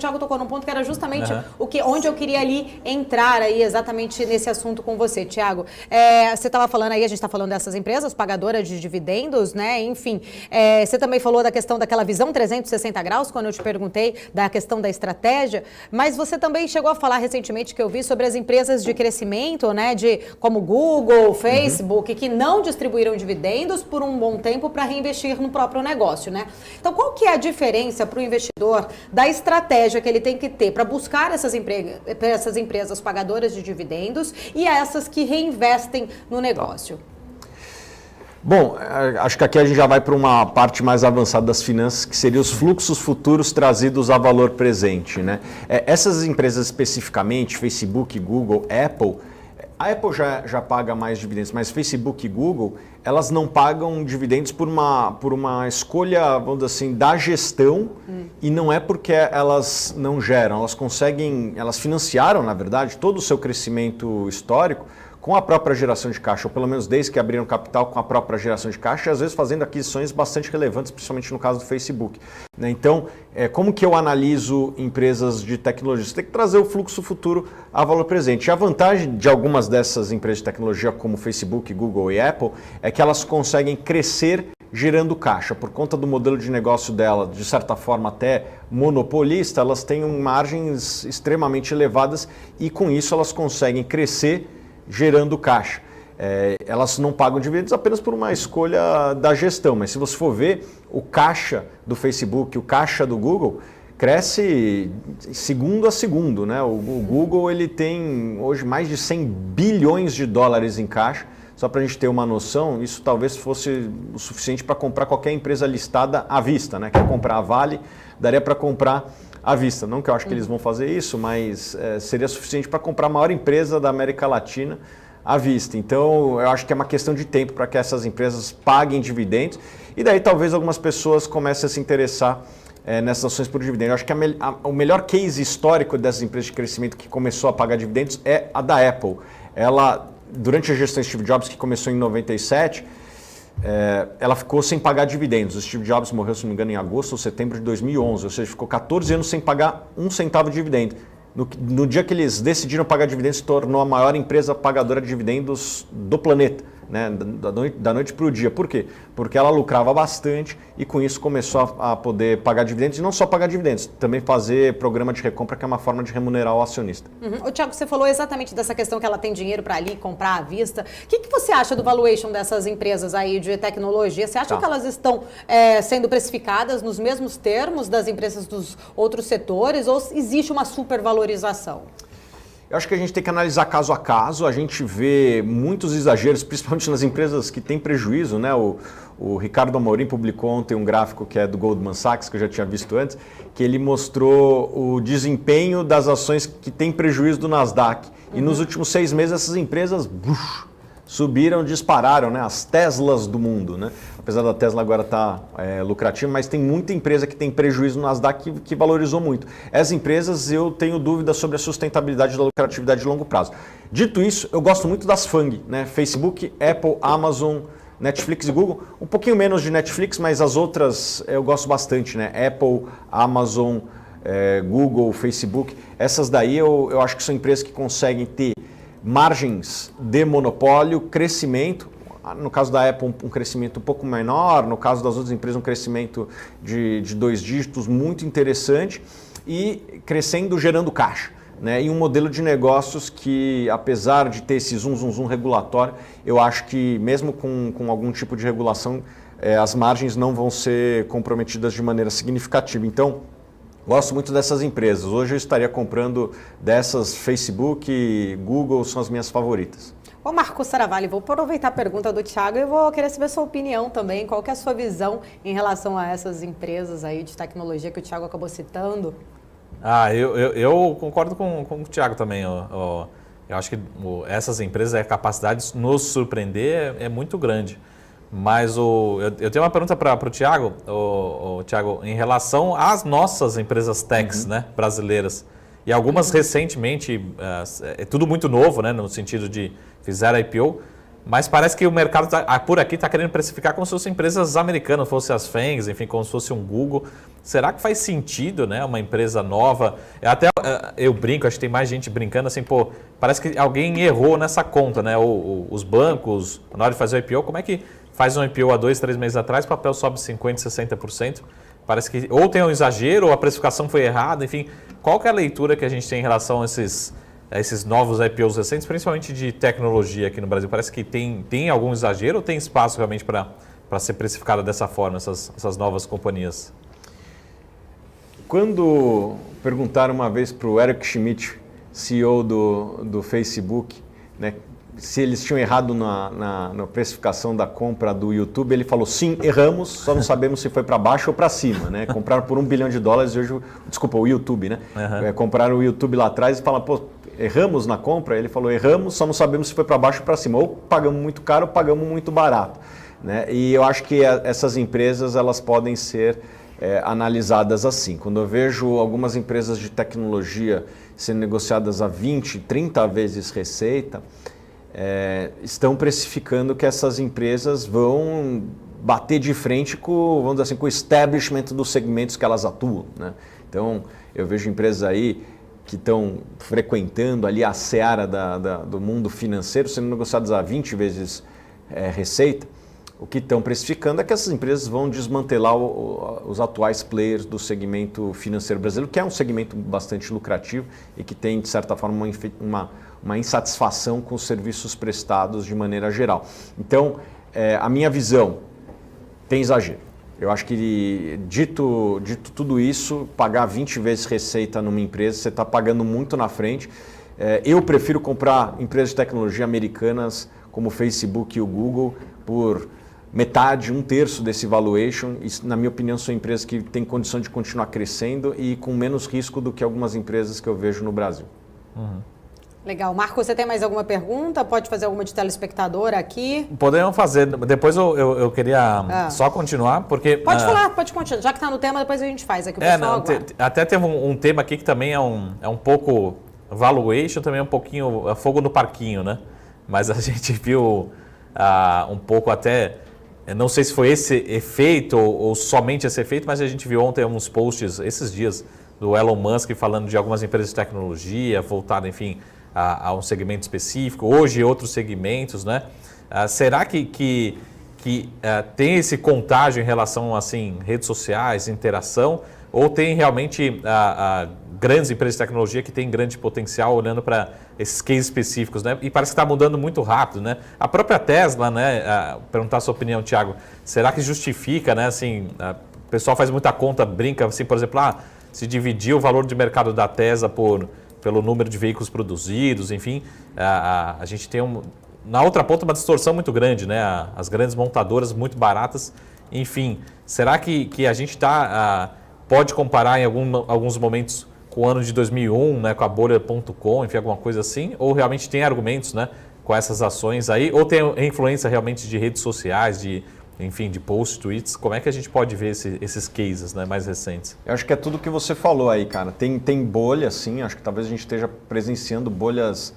Thiago tocou num ponto que era justamente onde eu queria ali entrar aí exatamente nesse assunto com você, Thiago. Você estava falando aí, a gente está falando dessas empresas pagadoras de dividendos, né? Enfim, você também falou da questão daquela visão 360 graus, quando eu te perguntei da questão da estratégia, mas você também chegou a falar recentemente que eu vi sobre as empresas de crescimento, né? Como Google, Facebook, que não distribuíram dividendos por um bom tempo para reinvestir no próprio negócio, né? Então, qual que é a diferença para o investidor da estratégia que ele tem que ter para buscar essas empresas pagadoras de dividendos e essas que reinvestem no negócio? Bom, acho que aqui a gente já vai para uma parte mais avançada das finanças, que seria os fluxos futuros trazidos a valor presente, né? Essas empresas especificamente, Facebook, Google, Apple, a Apple já paga mais dividendos, mas Facebook e Google, elas não pagam dividendos por uma escolha, vamos dizer assim, da gestão, e não é porque elas não geram, elas financiaram, na verdade, todo o seu crescimento histórico com a própria geração de caixa, ou pelo menos desde que abriram capital com a própria geração de caixa, e às vezes fazendo aquisições bastante relevantes, principalmente no caso do Facebook. Então, como que eu analiso empresas de tecnologia? Você tem que trazer o fluxo futuro a valor presente. E a vantagem de algumas dessas empresas de tecnologia, como Facebook, Google e Apple, é que elas conseguem crescer gerando caixa. Por conta do modelo de negócio dela, de certa forma até monopolista, elas têm margens extremamente elevadas e com isso elas conseguem crescer gerando caixa. Elas não pagam dividendos apenas por uma escolha da gestão, mas se você for ver, o caixa do Facebook, o caixa do Google, cresce segundo a segundo, né? O Google ele tem hoje mais de 100 bilhões de dólares em caixa. Só para a gente ter uma noção, isso talvez fosse o suficiente para comprar qualquer empresa listada à vista, né? Quer comprar a Vale, daria para comprar à vista. Não que eu acho que eles vão fazer isso, mas seria suficiente para comprar a maior empresa da América Latina à vista. Então, eu acho que é uma questão de tempo para que essas empresas paguem dividendos e daí talvez algumas pessoas comecem a se interessar nessas ações por dividendo. Eu acho que o melhor case histórico dessas empresas de crescimento que começou a pagar dividendos é a da Apple. Ela, durante a gestão de Steve Jobs, que começou em 97, ela ficou sem pagar dividendos. O Steve Jobs morreu, se não me engano, em agosto ou setembro de 2011, ou seja, ficou 14 anos sem pagar um centavo de dividendo. No dia que eles decidiram pagar dividendos, se tornou a maior empresa pagadora de dividendos do planeta, né? Da noite para o dia. Por quê? Porque ela lucrava bastante e com isso começou a poder pagar dividendos, e não só pagar dividendos, também fazer programa de recompra, que é uma forma de remunerar o acionista. O Thiago, você falou exatamente dessa questão que ela tem dinheiro para ali comprar à vista. O que você acha do valuation dessas empresas aí de tecnologia? Você acha que elas estão sendo precificadas nos mesmos termos das empresas dos outros setores ou existe uma supervalorização? Eu acho que a gente tem que analisar caso a caso. A gente vê muitos exageros, principalmente nas empresas que têm prejuízo, né? O Ricardo Amorim publicou ontem um gráfico que é do Goldman Sachs, que eu já tinha visto antes, que ele mostrou o desempenho das ações que têm prejuízo do Nasdaq. E nos últimos 6 meses essas empresas subiram, dispararam, né? As Teslas do mundo, né? Apesar da Tesla agora estar lucrativa, mas tem muita empresa que tem prejuízo no Nasdaq que valorizou muito. Essas empresas eu tenho dúvidas sobre a sustentabilidade da lucratividade de longo prazo. Dito isso, eu gosto muito das FANG, né? Facebook, Apple, Amazon, Netflix e Google. Um pouquinho menos de Netflix, mas as outras eu gosto bastante, né? Apple, Amazon, Google, Facebook. Essas daí eu acho que são empresas que conseguem ter margens de monopólio, crescimento. No caso da Apple, um crescimento um pouco menor, no caso das outras empresas, um crescimento de 2 dígitos muito interessante e crescendo, gerando caixa, né? E um modelo de negócios que, apesar de ter esse zoom regulatório, eu acho que mesmo com algum tipo de regulação, as margens não vão ser comprometidas de maneira significativa. Então, gosto muito dessas empresas. Hoje eu estaria comprando dessas. Facebook, Google são as minhas favoritas. Ô Marcos Saravalli, vou aproveitar a pergunta do Thiago e vou querer saber a sua opinião também. Qual que é a sua visão em relação a essas empresas aí de tecnologia que o Thiago acabou citando? Eu concordo com o Thiago também. Eu acho que essas empresas, a capacidade de nos surpreender é muito grande. Mas eu tenho uma pergunta para o Thiago, Thiago, em relação às nossas empresas techs, né, brasileiras. E algumas recentemente, é tudo muito novo, né, no sentido de fizeram IPO. Mas parece que o mercado por aqui está querendo precificar como se fossem empresas americanas, fossem as FANGs, enfim, como se fosse um Google. Será que faz sentido, né, uma empresa nova? Até eu brinco, acho que tem mais gente brincando assim, pô, parece que alguém errou nessa conta, né? Os bancos, na hora de fazer o IPO, como é que faz um IPO há 2, 3 meses atrás, o papel sobe 50%, 60%? Parece que ou tem um exagero, ou a precificação foi errada, enfim. Qual que é a leitura que a gente tem em relação a esses novos IPOs recentes, principalmente de tecnologia aqui no Brasil? Parece que tem algum exagero ou tem espaço realmente para ser precificada dessa forma, essas novas companhias? Quando perguntaram uma vez para o Eric Schmidt, CEO do Facebook, né, se eles tinham errado na precificação da compra do YouTube, ele falou, sim, erramos, só não sabemos se foi para baixo ou para cima. Né? Compraram por $1 bilhão e hoje, desculpa, o YouTube, né? Uhum. Compraram o YouTube lá atrás e falaram, pô, erramos na compra? Ele falou, erramos, só não sabemos se foi para baixo ou para cima. Ou pagamos muito caro ou pagamos muito barato. Né? E eu acho que essas empresas elas podem ser analisadas assim. Quando eu vejo algumas empresas de tecnologia sendo negociadas a 20, 30 vezes receita, estão precificando que essas empresas vão bater de frente com, vamos dizer assim, com o establishment dos segmentos que elas atuam. Né? Então, eu vejo empresas aí que estão frequentando ali a seara do mundo financeiro sendo negociadas a 20 vezes receita. O que estão precificando é que essas empresas vão desmantelar os atuais players do segmento financeiro brasileiro, que é um segmento bastante lucrativo e que tem, de certa forma, uma insatisfação com os serviços prestados de maneira geral. Então, a minha visão tem exagero. Eu acho que, dito tudo isso, pagar 20 vezes receita numa empresa, você está pagando muito na frente. Eu prefiro comprar empresas de tecnologia americanas como o Facebook e o Google por metade, 1/3 desse valuation. E, na minha opinião, são empresas que têm condição de continuar crescendo e com menos risco do que algumas empresas que eu vejo no Brasil. Uhum. Legal. Marco, você tem mais alguma pergunta? Pode fazer alguma de telespectador aqui? Podemos fazer. Depois eu queria só continuar, porque... Pode falar, pode continuar. Já que está no tema, depois a gente faz aqui o pessoal até teve um tema aqui que também é um pouco valuation, também é um pouquinho fogo no parquinho, né? Mas a gente viu um pouco até... Não sei se foi esse efeito ou somente esse efeito, mas a gente viu ontem uns posts, esses dias, do Elon Musk falando de algumas empresas de tecnologia, voltado, enfim, a um segmento específico, hoje outros segmentos, né? Será que tem esse contágio em relação, assim, redes sociais, interação, ou tem realmente grandes empresas de tecnologia que têm grande potencial olhando para esses cases específicos, né? E parece que está mudando muito rápido, né? A própria Tesla, né? Perguntar a sua opinião, Thiago, será que justifica, né? Assim, o pessoal faz muita conta, brinca, assim, por exemplo, se dividir o valor de mercado da Tesla pelo número de veículos produzidos, enfim, a gente tem na outra ponta uma distorção muito grande, né? As grandes montadoras muito baratas, enfim, será que a gente pode comparar em alguns momentos com o ano de 2001, né, com a bolha.com, enfim, alguma coisa assim, ou realmente tem argumentos, né, com essas ações aí, ou tem influência realmente de redes sociais, enfim, de posts, tweets? Como é que a gente pode ver esses cases, né, mais recentes? Eu acho que é tudo que você falou aí, cara. Tem bolha, sim. Acho que talvez a gente esteja presenciando bolhas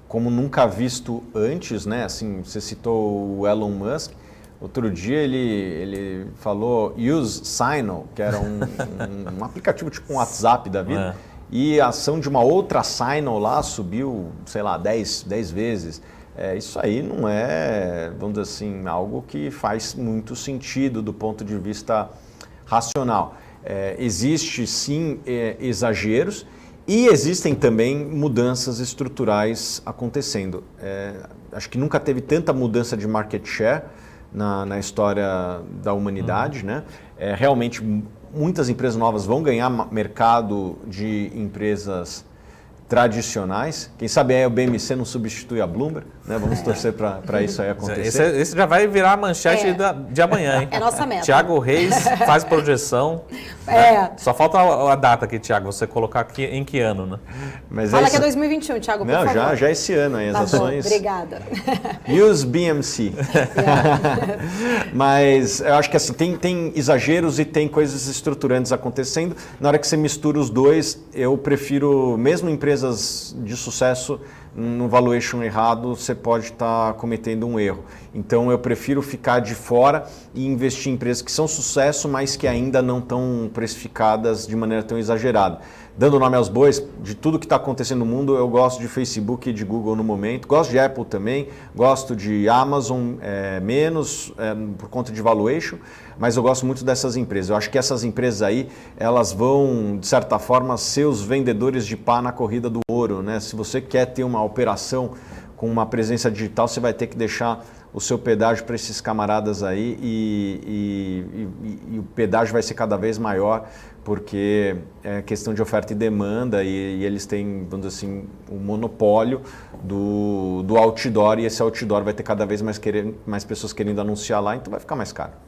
como nunca visto antes, né? Assim, você citou o Elon Musk. Outro dia ele falou Use Signal, que era um aplicativo tipo um WhatsApp da vida. E a ação de uma outra Signal lá subiu, sei lá, 10 vezes. Isso aí não é, vamos dizer assim, algo que faz muito sentido do ponto de vista racional. Existe sim exageros e existem também mudanças estruturais acontecendo. Acho que nunca teve tanta mudança de market share na história da humanidade, né? Realmente muitas empresas novas vão ganhar mercado de empresas tradicionais. Quem sabe a BMC não substitui a Bloomberg, né? Vamos torcer para isso aí acontecer. Esse já vai virar a manchete de amanhã, hein? É nossa meta. Thiago Reis faz projeção. Só falta a data aqui, Thiago, você colocar aqui em que ano, né? Mas fala que é 2021, Thiago, por favor. Não, já esse ano aí, as ações. Bom, obrigada. Use BMC. Mas eu acho que assim, tem exageros e tem coisas estruturantes acontecendo. Na hora que você mistura os dois, eu prefiro, mesmo empresas empresas de sucesso no valuation errado, você pode estar cometendo um erro. Então eu prefiro ficar de fora e investir em empresas que são sucesso, mas que ainda não estão precificadas de maneira tão exagerada. Dando nome aos bois, de tudo que está acontecendo no mundo, eu gosto de Facebook e de Google no momento, gosto de Apple também, gosto de Amazon menos por conta de valuation, mas eu gosto muito dessas empresas. Eu acho que essas empresas aí, elas vão, de certa forma, ser os vendedores de pá na corrida do ouro, né? Se você quer ter uma operação com uma presença digital, você vai ter que deixar o seu pedágio para esses camaradas aí e o pedágio vai ser cada vez maior, porque é questão de oferta e demanda e eles têm, vamos dizer assim, o monopólio do outdoor, e esse outdoor vai ter cada vez mais pessoas querendo anunciar lá, então vai ficar mais caro.